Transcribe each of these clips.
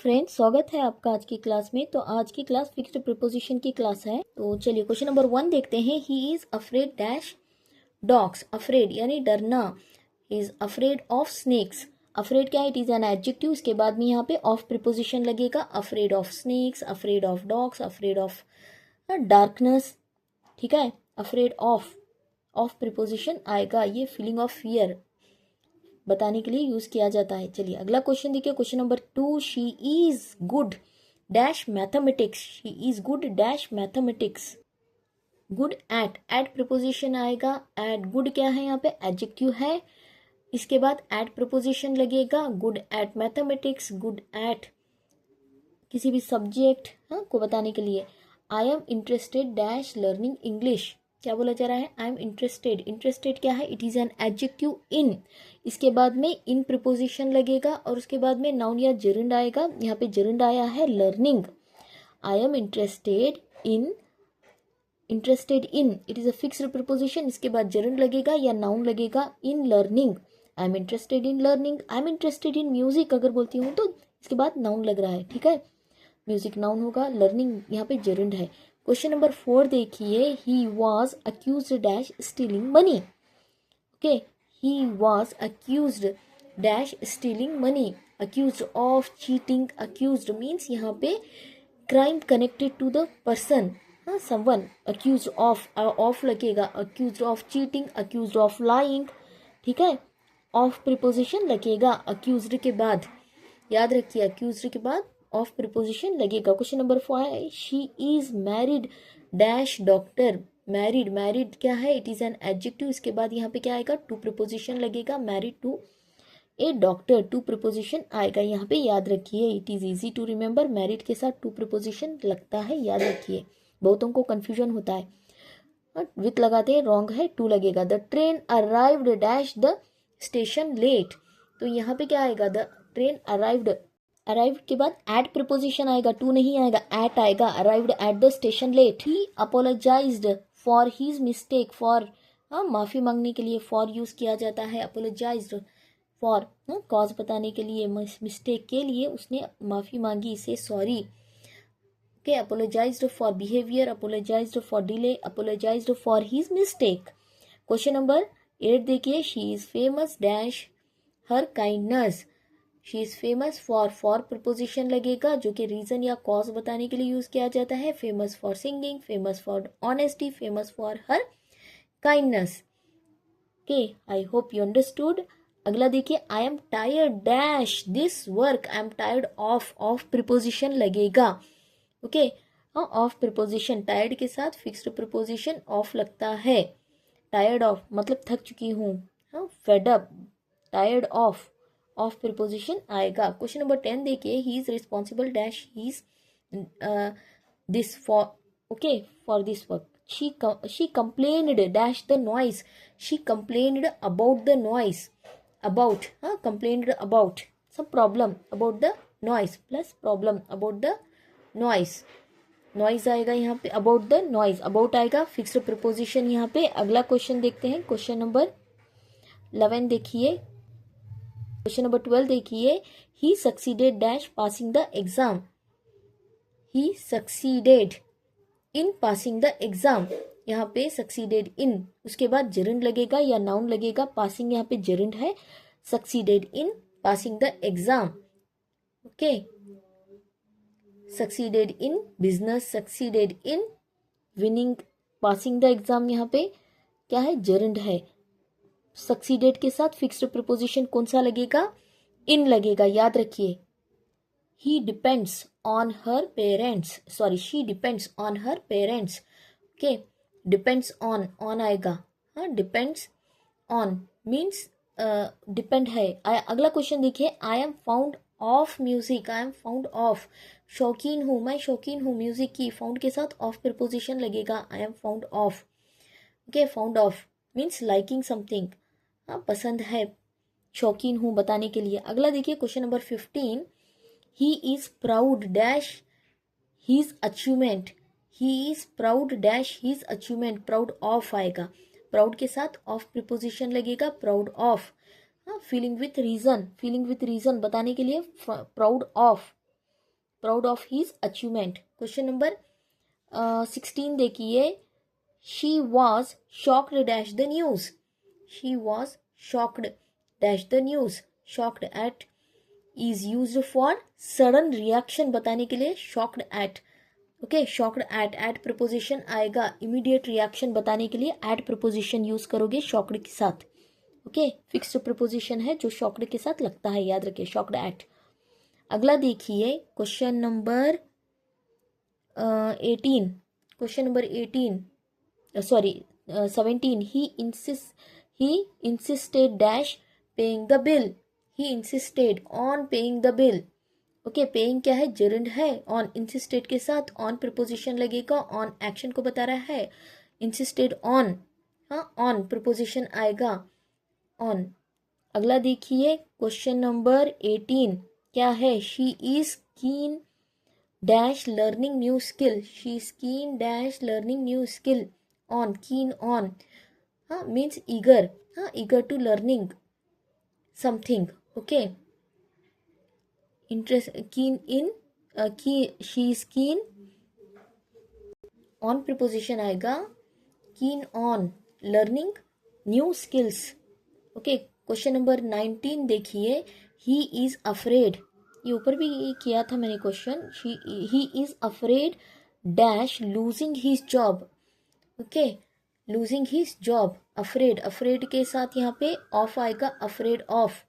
Friends, स्वागत है आपका आज की क्लास में। तो आज की क्लास फिक्स्ड प्रीपोजिशन की क्लास है। तो चलिए क्वेश्चन नंबर 1 देखते हैं। He is afraid dash dogs. Afraid यानी डरना। He is afraid of snakes. Afraid क्या है? It is an adjective. इसके बाद में यहाँ पे ऑफ प्रीपोजिशन लगेगा। Afraid of snakes, afraid of dogs, afraid of darkness. ठीक है, अफ्रेड ऑफ प्रीपोजिशन आएगा। ये फीलिंग ऑफ फियर बताने के लिए यूज किया जाता है। चलिए अगला क्वेश्चन देखिए। Question number 2, she is good dash mathematics. She is good dash mathematics. Good at preposition आएगा। एट गुड क्या है? यहाँ पे एडजेक्टिव है। इसके बाद एट प्रीपोजिशन लगेगा। Good at mathematics, good at किसी भी सब्जेक्ट को बताने के लिए। I am interested dash learning English. क्या बोला जा रहा है? I am interested. इंटरेस्टेड क्या है? इट इज एन एडजेक्टिव इन। इसके बाद में इन प्रीपोजिशन लगेगा और उसके बाद में नाउन या जेरेंड आएगा। यहाँ पे जेरेंड आया है learning. I am interested in, interested in it is a fixed preposition. इसके बाद जेरेंड लगेगा या नाउन लगेगा in learning. I am interested in learning. I am interested in music अगर बोलती हूँ तो इसके बाद नाउन लग रहा है। ठीक है, म्यूजिक नाउन होगा, लर्निंग यहाँ पे जेरेंड है। क्वेश्चन नंबर 4 देखिए। He was accused dash stealing money. Okay, he was accused dash stealing money. Accused of cheating. Accused means यहाँ पे crime connected to the person, someone. Accused of लगेगा। Accused of cheating, accused of lying. ठीक है, of preposition लगेगा accused के बाद। याद रखिए, अक्यूज्ड के बाद ऑफ प्रीपोजिशन लगेगा। Question number 5, she is married dash doctor. Married क्या है? It is an adjective. इसके बाद यहाँ पे क्या आएगा? टू प्रीपोजिशन लगेगा। Married to a doctor, to preposition आएगा यहाँ पे। याद रखिए, it is easy to remember. Married के साथ टू प्रीपोजिशन लगता है, याद रखिए। बहुतों को कंफ्यूजन होता है, विथ लगाते हैं, रॉन्ग है, टू लगेगा। The train arrived dash the station late. तो यहाँ पे क्या आएगा? द ट्रेन अराइव्ड के बाद एट प्रीपोजिशन आएगा, टू नहीं आएगा, एट आएगा। Arrived at the station late. He apologized for his mistake. For माफी मांगने के लिए फॉर यूज किया जाता है। अपोलोजाइज्ड फॉर कॉज बताने के लिए, मिस्टेक के लिए उसने माफी मांगी, इसे sorry. Okay, apologised for behaviour, apologised for delay, apologised for his mistake. Question number 8 देखिए। She is famous dash her kindness. She is famous for preposition लगेगा जो कि रीजन या कॉज बताने के लिए यूज किया जाता है। Famous for singing, famous for honesty, famous for her kindness. Okay, I hope you understood. अगला देखिए। I am tired dash this work. I am tired of preposition लगेगा। ओके, ऑफ प्रीपोजिशन, टायर्ड के साथ fixed preposition of लगता है। Tired of मतलब थक चुकी हूँ, fed up, tired of preposition आएगा। क्वेश्चन नंबर 10 देखिए। He is responsible dash he is this for, okay, for this work. she complained dash the noise. She complained about the noise. About, complained about some problem about the noise plus problem about the noise. Noise आएगा यहाँ पे, about the noise, about आएगा, fixed preposition यहाँ पे। अगला question देखते हैं। Question number 11 देखिए। क्वेश्चन नंबर 12 देखिए। He succeeded dash passing the exam. He succeeded in passing the exam. यहाँ पे सक्सीडेड इन, उसके बाद जेरेंड लगेगा या नाउन लगेगा। पासिंग यहाँ पे जेरेंड है। Succeeded in passing the exam. Okay, succeeded in business, succeeded in winning, passing the exam यहाँ पे क्या है? जेरेंड है। सक्सीडेड के साथ फिक्स्ड प्रीपोजिशन कौन सा लगेगा? इन लगेगा, याद रखिए। he depends on her parents, sorry, she depends on her parents. Okay, depends on आएगा, depends on means डिपेंड है। अगला क्वेश्चन देखिए। I am found of music. I am found of, शौकीन हूँ, मैं शौकीन हूँ म्यूजिक की। फाउंड के साथ ऑफ प्रीपोजिशन लगेगा। I am found of. Okay, found of means liking something, पसंद है, शौकीन हूँ बताने के लिए। अगला देखिए। Question number 15। He is proud dash his achievement. He is proud dash his achievement. Proud of आएगा। Proud के साथ of preposition लगेगा। Proud of, feeling with reason, feeling with reason बताने के लिए proud of। Proud of his achievement. Question number 16 देखिए, she was shocked dash the news. She was shocked dash the news. Shocked at is used for sudden reaction बताने के लिए shocked at. Okay, shocked at preposition आएगा immediate reaction बताने के लिए at preposition use करोगे shocked के साथ। ओके, फिक्स्ड प्रपोजिशन है जो शॉक्ड के साथ लगता है, याद रखिए शॉक्ड एट। अगला देखिए question number 18। Question number 17। He insisted dash paying the bill. He insisted on paying the bill. Okay, paying क्या है, जेरेंड है। ऑन इंसिस्टेड के साथ ऑन प्रपोजिशन लगेगा, ऑन एक्शन को बता रहा है। इंसिस्टेड ऑन, हाँ ऑन प्रपोजिशन आएगा ऑन। अगला देखिए क्वेश्चन नंबर 18 क्या है, शी इज कीन dash learning new skill. She is कीन dash learning new skill. On, कीन ऑन, हाँ मीन्स ईगर, हाँ eager to learning something. Okay, interest, keen in, she is keen on preposition आएगा keen on learning new skills. Okay, question number 19 देखिए, he is afraid. ये ऊपर भी किया था मैंने question. He is afraid dash losing his job. Okay, losing his job. Afraid, afraid के साथ यहाँ पे ऑफ आएगा, afraid of.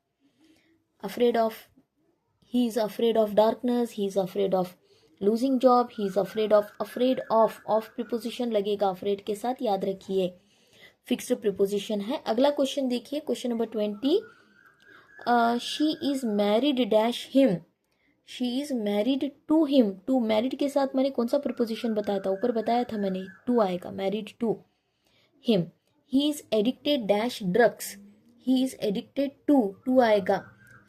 Afraid of, he is afraid of darkness, he is afraid of losing job, he is afraid of. Afraid of preposition लगेगा afraid के साथ, याद रखिए फिक्स्ड प्रीपोजिशन है। अगला क्वेश्चन देखिए question number 20। She is married dash him. She is married to him. To, married के साथ मैंने कौन सा प्रीपोजिशन बताया था, ऊपर बताया था मैंने, टू आएगा, married to him. He is addicted dash drugs. He is addicted to आएगा,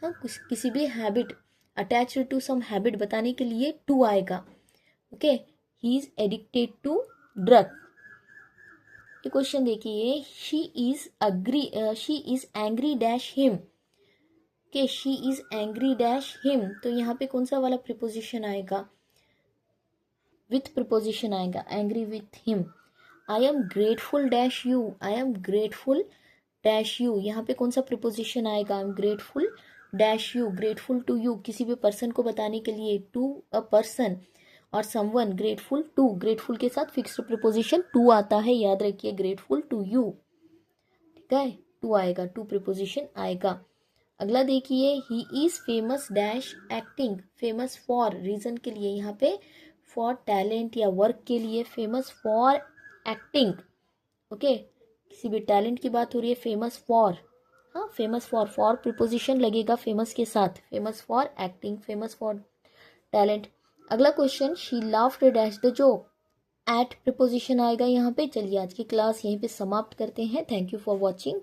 हाँ किसी भी habit, attached to some habit बताने के लिए टू आएगा। Okay, he is addicted to drug. ये क्वेश्चन देखिए, she is angry dash him. के she is angry dash him, तो यहाँ पे कौन सा वाला प्रीपोजिशन आएगा, विथ प्रीपोजिशन आएगा, angry with him. I am grateful dash you. I am grateful dash you, यहाँ पे कौन सा प्रीपोजिशन आएगा, I am grateful dash you, grateful to you, किसी भी पर्सन को बताने के लिए टू अ पर्सन और समवन, ग्रेटफुल टू, ग्रेटफुल के साथ फिक्स्ड प्रीपोजिशन टू आता है, याद रखिए ग्रेटफुल टू यू। ठीक है, टू आएगा, टू प्रीपोजिशन आएगा। अगला देखिए, he is famous dash acting. Famous for, reason के लिए, यहाँ पे फॉर टैलेंट या वर्क के लिए, फेमस फॉर एक्टिंग। ओके, किसी भी टैलेंट की बात हो रही है, फेमस फॉर, हाँ फेमस फॉर प्रीपोजिशन लगेगा फेमस के साथ, famous for acting, famous for talent. अगला question, she laughed dash the joke. At preposition आएगा यहाँ पे। चलिए आज की क्लास यहीं पे समाप्त करते हैं। Thank you for watching.